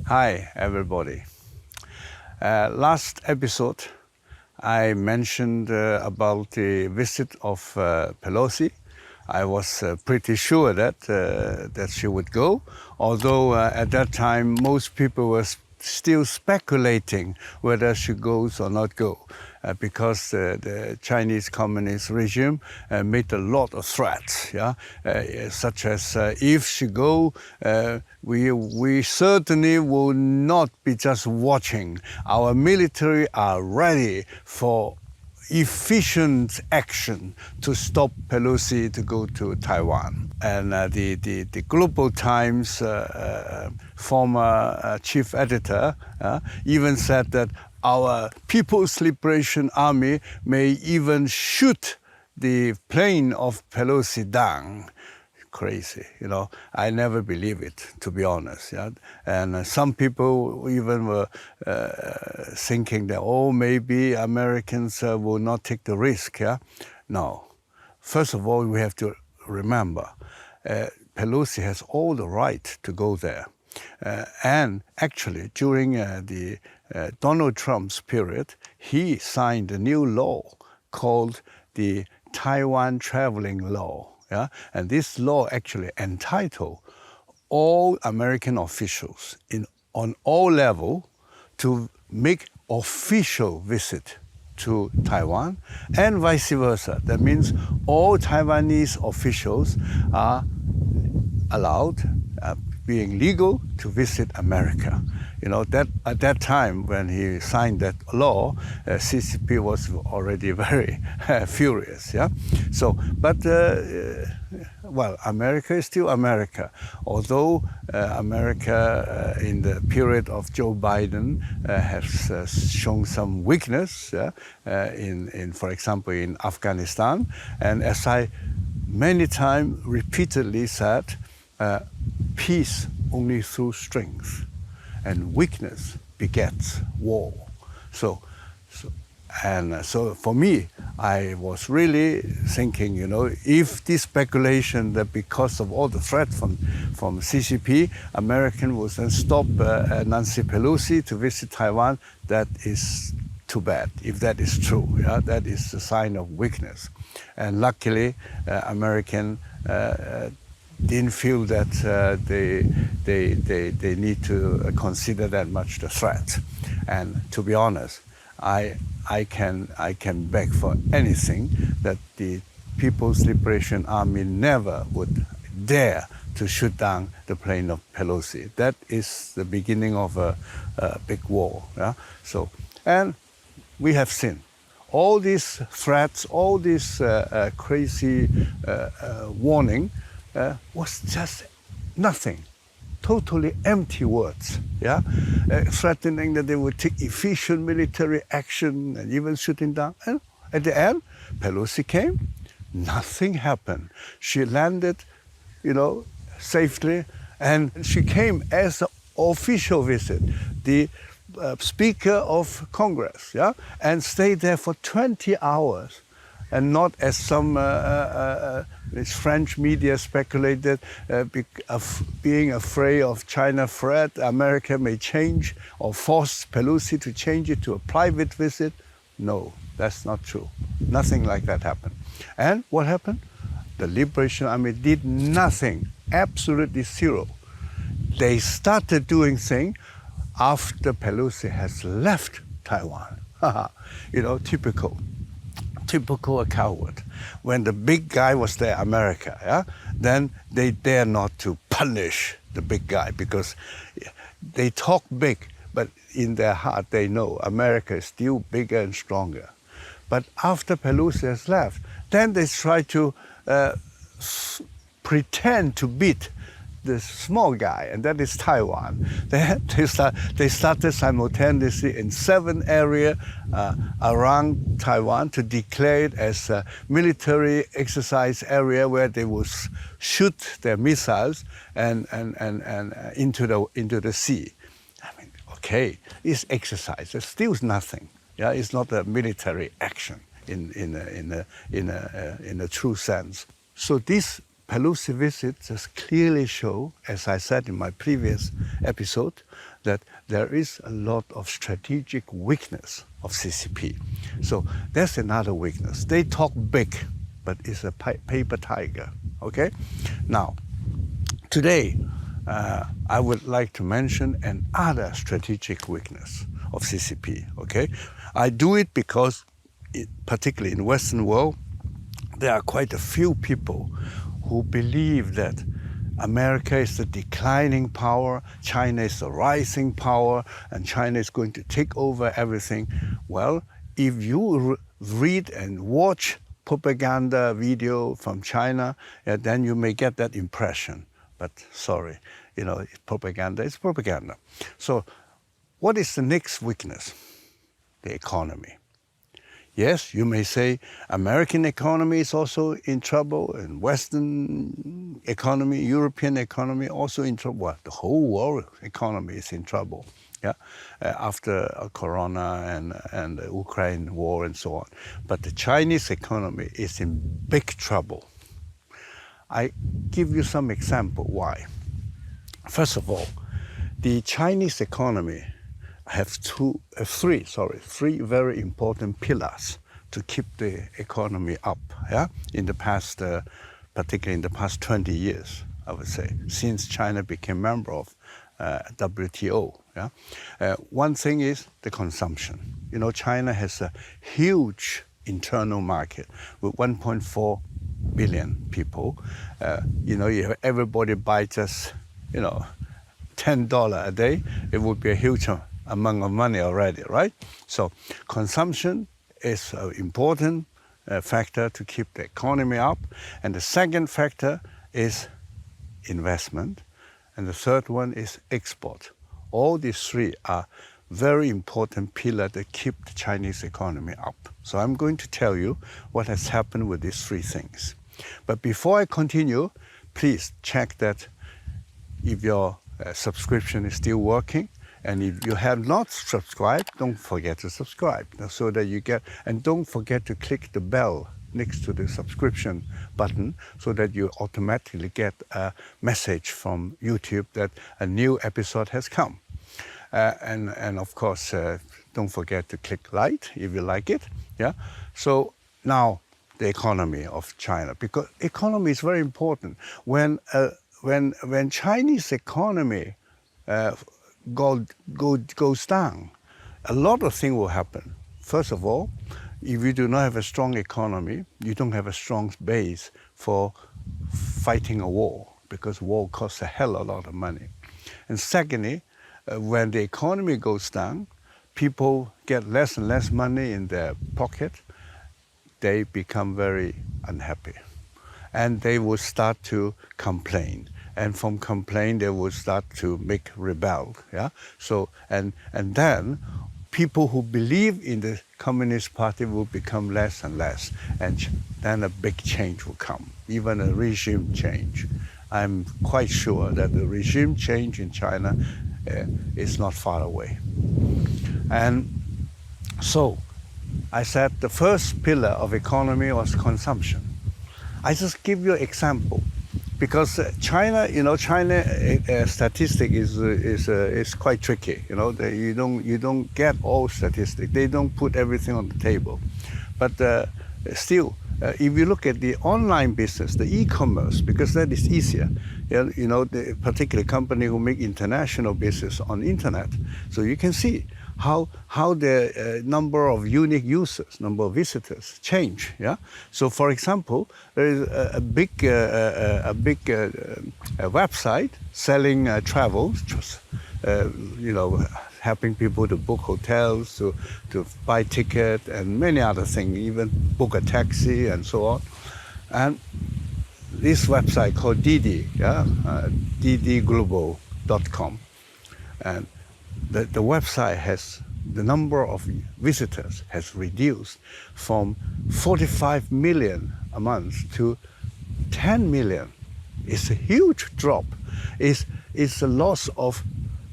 Hi, everybody. Last episode, I mentioned about the visit of Pelosi. I was pretty sure that she would go, although at that time most people were still speculating whether she goes or not go, because the Chinese Communist regime made a lot of threats, such as if she go, we certainly will not be just watching. Our military are ready for efficient action to stop Pelosi to go to Taiwan. And the Global Times former chief editor even said that our People's Liberation Army may even shoot the plane of Pelosi down. Crazy, I never believe it, to be honest. And some people even were thinking that, maybe Americans will not take the risk. No. First of all, we have to remember, Pelosi has all the right to go there. And actually, during the Donald Trump's period, he signed a new law called the Taiwan Traveling Law. And this law actually entitled all American officials on all levels to make official visit to Taiwan and vice versa. That means all Taiwanese officials are allowed, being legal, to visit America. That at that time when he signed that law, CCP was already very furious. So, but well, America is still America. Although America, in the period of Joe Biden, has shown some weakness in, for example, in Afghanistan, and as I many times repeatedly said, peace only through strength, and weakness begets war. So for me, I was really thinking, if this speculation that because of all the threat from CCP, American will then stop Nancy Pelosi to visit Taiwan, that is too bad. If that is true, that is a sign of weakness. And luckily, American didn't feel that they need to consider that much the threat. And to be honest, I can beg for anything that the People's Liberation Army never would dare to shoot down the plane of Pelosi. That is the beginning of a big war. So, and we have seen all these threats, all this crazy warning was just nothing. Totally empty words, threatening that they would take efficient military action and even shooting down. And at the end, Pelosi came, nothing happened. She landed, safely, and she came as an official visit, the Speaker of Congress, and stayed there for 20 hours. And not as some French media speculated, being afraid of China threat, America may change or force Pelosi to change it to a private visit. No, that's not true. Nothing like that happened. And what happened? The Liberation Army did nothing, absolutely zero. They started doing things after Pelosi has left Taiwan. Typical a coward. When the big guy was there, America, then they dare not to punish the big guy because they talk big, but in their heart they know America is still bigger and stronger. But after Pelosi has left, then they try to pretend to beat the small guy, and that is Taiwan. They started simultaneously in 7 areas around Taiwan to declare it as a military exercise area where they will shoot their missiles and into the sea. I mean, okay, it's exercise. It's still nothing. It's not a military action in a true sense. So this Pelosi visit just clearly show, as I said in my previous episode, that there is a lot of strategic weakness of CCP. So that's another weakness. They talk big, but it's a paper tiger, okay? Now, today, I would like to mention another strategic weakness of CCP, okay? I do it because, particularly in the Western world, there are quite a few people who believe that America is the declining power, China is the rising power, and China is going to take over everything. Well, if you read and watch propaganda video from China, then you may get that impression. But sorry, propaganda is propaganda. So what is the next weakness? The economy. Yes, you may say American economy is also in trouble, and Western economy, European economy also in trouble. Well, the whole world economy is in trouble, after Corona and the Ukraine war and so on. But the Chinese economy is in big trouble. I give you some example why. First of all, the Chinese economy have three very important pillars to keep the economy up, in the past, particularly in the past 20 years, I would say, since China became member of WTO. One thing is the consumption. China has a huge internal market with 1.4 billion people. Everybody buy just, $10 a day, it would be a huge amount of money already, right? So consumption is an important factor to keep the economy up. And the second factor is investment. And the third one is export. All these three are very important pillars that keep the Chinese economy up. So I'm going to tell you what has happened with these three things. But before I continue, please check that if your subscription is still working. And if you have not subscribed, don't forget to subscribe so that you get, and don't forget to click the bell next to the subscription button so that you automatically get a message from YouTube that a new episode has come. And of course, don't forget to click like if you like it. So now the economy of China, because economy is very important. When Chinese economy goes down, a lot of things will happen. First of all, if you do not have a strong economy, you don't have a strong base for fighting a war, because war costs a hell of a lot of money. And secondly, when the economy goes down, people get less and less money in their pocket. They become very unhappy, and they will start to complain. And from complaint, they will start to make rebel. So and then people who believe in the Communist Party will become less and less, and then a big change will come, even a regime change. I'm quite sure that the regime change in China is not far away. And so I said the first pillar of economy was consumption. I just give you an example. Because China, China statistic is quite tricky. You don't get all statistics. They don't put everything on the table. But still, if you look at the online business, the e-commerce, because that is easier. The particular company who make international business on internet, so you can see how the number of unique users, number of visitors change. So, for example, there is a big website selling travels, helping people to book hotels, to buy tickets, and many other things, even book a taxi and so on. And this website called Didi, ddglobal.com, and the website has, the number of visitors has reduced from 45 million a month to 10 million. It's a huge drop. It's a loss of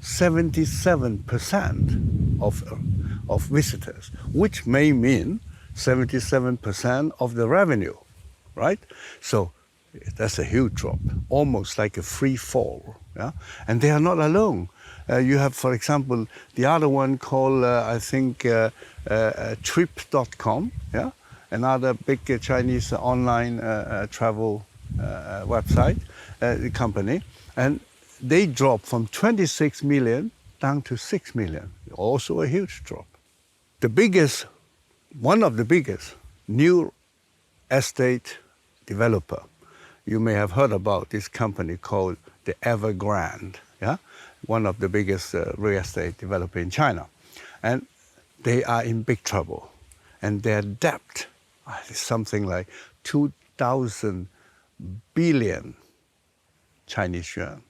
77% of visitors, which may mean 77% of the revenue, right? So that's a huge drop, almost like a free fall. And they are not alone. You have, for example, the other one called, I think, trip.com, yeah? Another big Chinese online travel website company. And they dropped from 26 million down to 6 million. Also a huge drop. One of the biggest new estate developer, you may have heard about this company called the Evergrande, yeah? One of the biggest real estate developer in China. And they are in big trouble. And their debt is something like 2,000 billion Chinese yuan.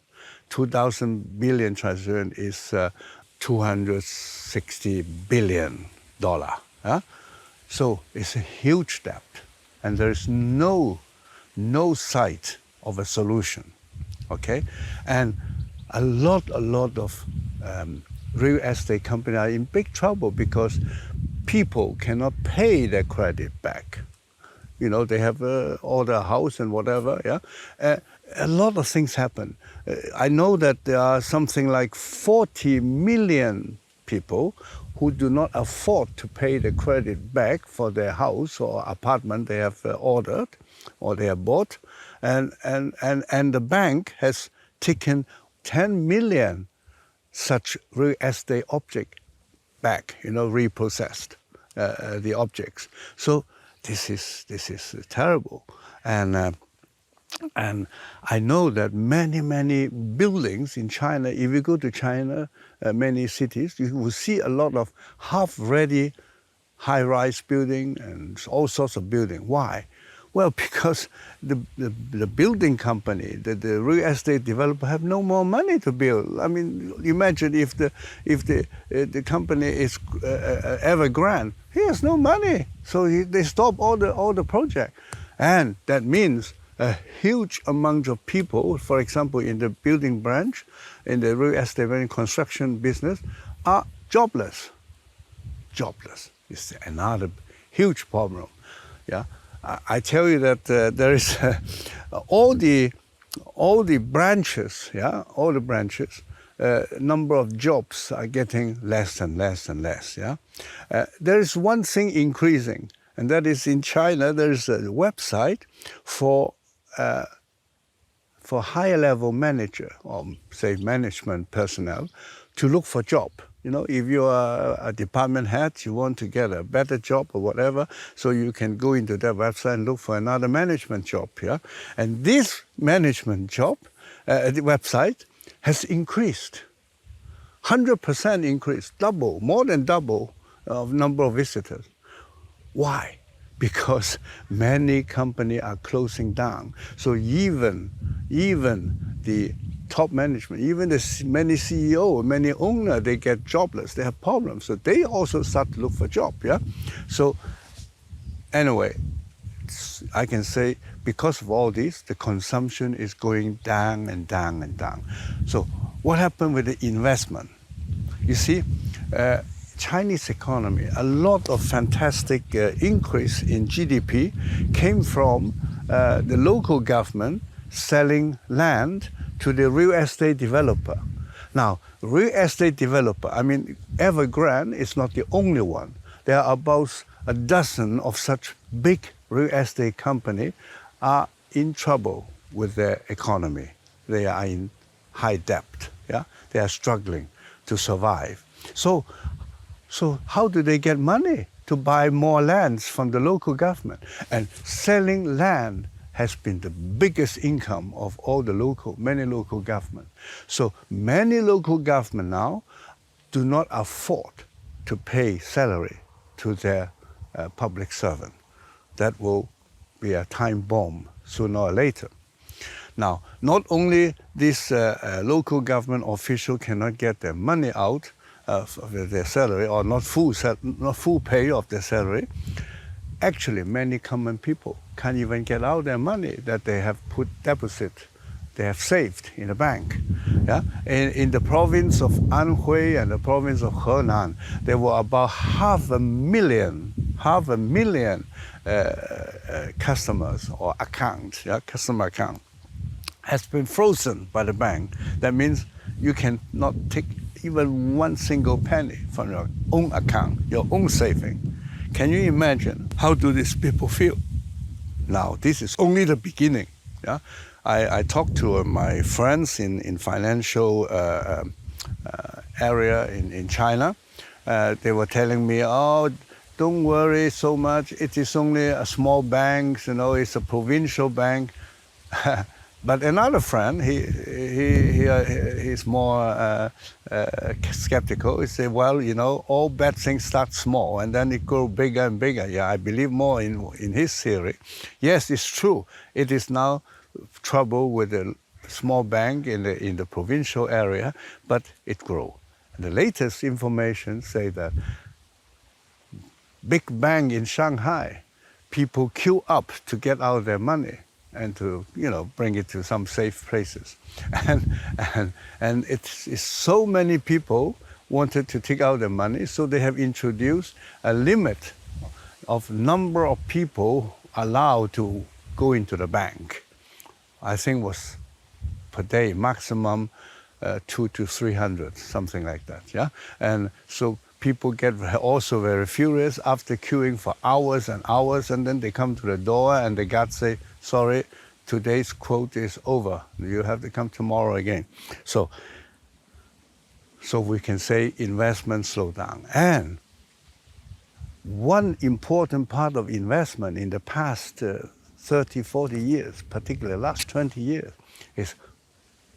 2,000 billion Chinese yuan is $260 billion. Yeah? So it's a huge debt. And there is no sight of a solution, okay? And a lot of real estate companies are in big trouble because people cannot pay their credit back. You know, they have all their house and whatever, yeah? A lot of things happen. I know that there are something like 40 million people who do not afford to pay the credit back for their house or apartment they have ordered or they have bought. And the bank has taken 10 million such real estate object back, you know, repossessed the objects. So this is terrible. And I know that many buildings in China, if you go to China, many cities, you will see a lot of half-ready high-rise building and all sorts of building. Why? Well, because the building company, the real estate developer have no more money to build. I mean, imagine if the company is Evergrande, he has no money, so they stop all the project, and that means a huge amount of people, for example, in the building branch, in the real estate and construction business, are jobless. Jobless is another huge problem. Yeah, I tell you that there is all the branches. Yeah, all the branches. Number of jobs are getting less and less and less. Yeah, there is one thing increasing, and that is in China. There is a website for higher level manager or say management personnel to look for job. You know, if you are a department head, you want to get a better job or whatever, so you can go into that website and look for another management job. Yeah, and this management job, the website has increased, 100% increased, double, more than double of number of visitors. Why? Because many companies are closing down. So even the top management, even the many CEO, many owner, they get jobless. They have problems. So they also start to look for job. Yeah. So anyway, I can say because of all this, the consumption is going down and down and down. So what happened with the investment? You see, Chinese economy, a lot of fantastic increase in GDP came from the local government selling land to the real estate developer. Now, real estate developer, I mean, Evergrande is not the only one. There are about a dozen of such big real estate companies are in trouble with their economy. They are in high debt. Yeah, they are struggling to survive. So how do they get money to buy more lands from the local government? And selling land has been the biggest income of all the many local governments. So many local governments now do not afford to pay salary to their public servant. That will be a time bomb sooner or later. Now, not only this local government official cannot get their money out of their salary or not full pay of their salary, actually many common people can't even get out their money that they have they have saved in a bank. Yeah? In the province of Anhui and the province of Henan, there were about half a million customers or accounts, yeah, customer account, has been frozen by the bank. That means you cannot take even one single penny from your own account, your own saving. Can you imagine how do these people feel? Now, this is only the beginning. Yeah? I talked to my friends in financial area in China. They were telling me, oh, don't worry so much. It is only a small bank, you know, it's a provincial bank. But another friend, he's more skeptical. He said, well, you know, all bad things start small and then it grows bigger and bigger. Yeah, I believe more in his theory. Yes, it's true. It is now trouble with a small bank in the provincial area, but it grows. The latest information say that big bank in Shanghai, people queue up to get out their money and to, you know, bring it to some safe places. And it's so many people wanted to take out their money, so they have introduced a limit of number of people allowed to go into the bank. I think was per day, maximum 200 to 300, something like that, yeah? And so people get also very furious after queuing for hours and hours, and then they come to the door and the guard say, sorry, today's quote is over. You have to come tomorrow again. So we can say investment slow down. And one important part of investment in the past 30, 40 years, particularly the last 20 years, is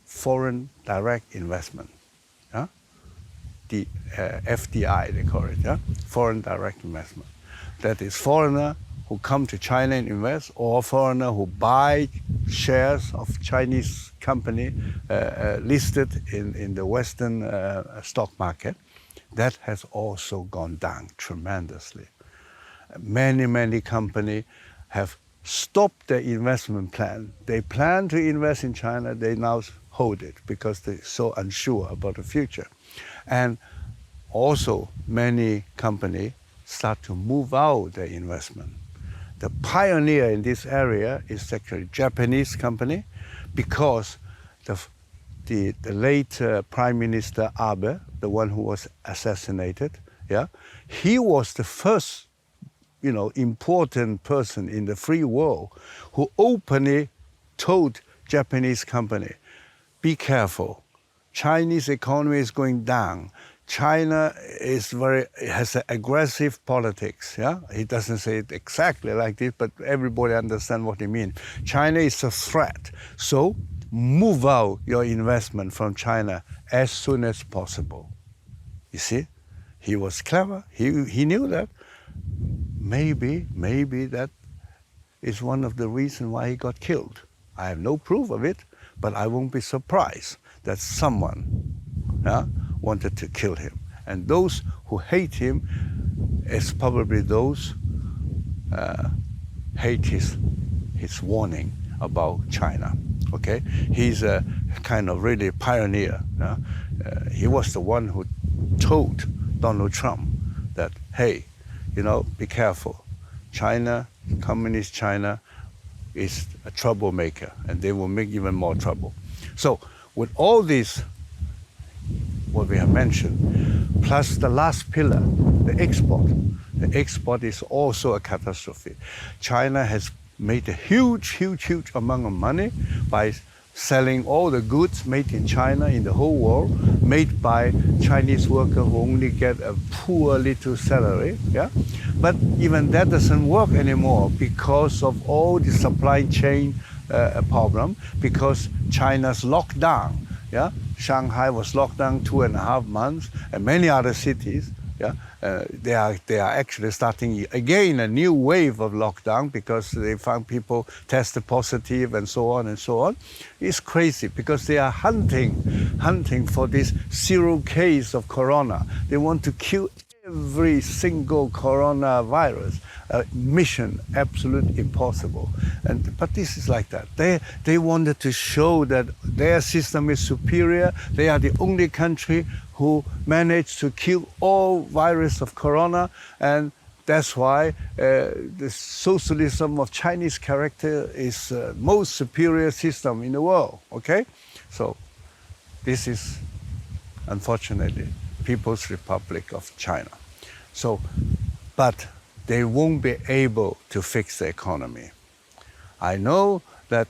foreign direct investment. Yeah? The FDI, they call it, yeah? Foreign direct investment. That is foreigner who come to China and invest, or foreigner who buy shares of Chinese company listed in the Western stock market. That has also gone down tremendously. Many companies have stopped their investment plan. They plan to invest in China, they now hold it because they're so unsure about the future. And also many companies start to move out their investment. The pioneer in this area is actually a Japanese company, because the late Prime Minister Abe, the one who was assassinated, yeah, he was the first, you know, important person in the free world who openly told Japanese company, be careful, Chinese economy is going down. China has an aggressive politics, yeah? He doesn't say it exactly like this, but everybody understands what he means. China is a threat, so move out your investment from China as soon as possible. You see, he was clever, he knew that. Maybe that is one of the reasons why he got killed. I have no proof of it, but I won't be surprised that someone wanted to kill him. And those who hate him is probably those hate his warning about China. Okay, he's a kind of really pioneer. He was the one who told Donald Trump that, hey, you know, be careful. China, communist China, is a troublemaker, and they will make even more trouble. So with all these, what we have mentioned, plus the last pillar, the export is also a catastrophe. China has made a huge amount of money by selling all the goods made in China in the whole world, made by Chinese workers who only get a poor little salary. Yeah? But even that doesn't work anymore because of all the supply chain problem, because China's locked down. Yeah? Shanghai was locked down 2.5 months, and many other cities. Yeah, they are actually starting again a new wave of lockdown because they found people tested positive and so on and so on. It's crazy because they are hunting for this zero case of corona. They want to kill every single coronavirus. Mission absolutely impossible. But this is like that. They wanted to show that their system is superior. They are the only country who managed to kill all virus of corona, and that's why the socialism of Chinese character is most superior system in the world. Okay, so this is unfortunately, People's Republic of China. So, but they won't be able to fix the economy. I know that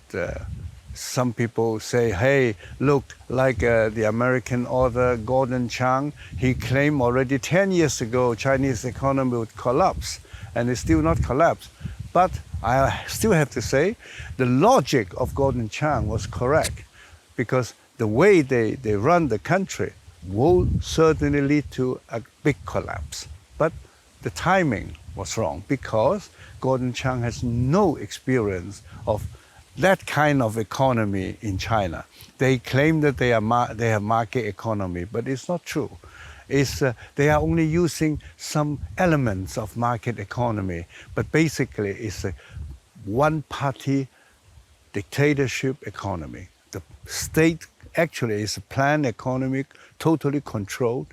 some people say, hey, look, like the American author Gordon Chang, he claimed already 10 years ago Chinese economy would collapse, and it's still not collapsed. But I still have to say the logic of Gordon Chang was correct, because the way they run the country will certainly lead to a big collapse. But the timing was wrong, because Gordon Chang has no experience of that kind of economy in China. They claim that they have market economy, but it's not true. They are only using some elements of market economy, but basically it's a one-party dictatorship economy. The state actually is a planned economy, totally controlled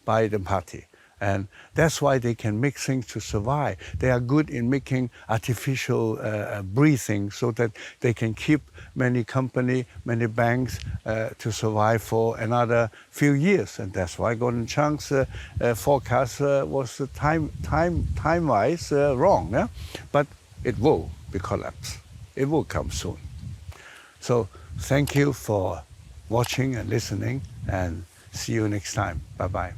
by the party. And that's why they can make things to survive. They are good in making artificial breathing so that they can keep many companies, many banks to survive for another few years. And that's why Gordon Chang's forecast was time-wise wrong. Yeah? But it will be collapsed. It will come soon. So thank you for watching and listening, and see you next time. Bye-bye.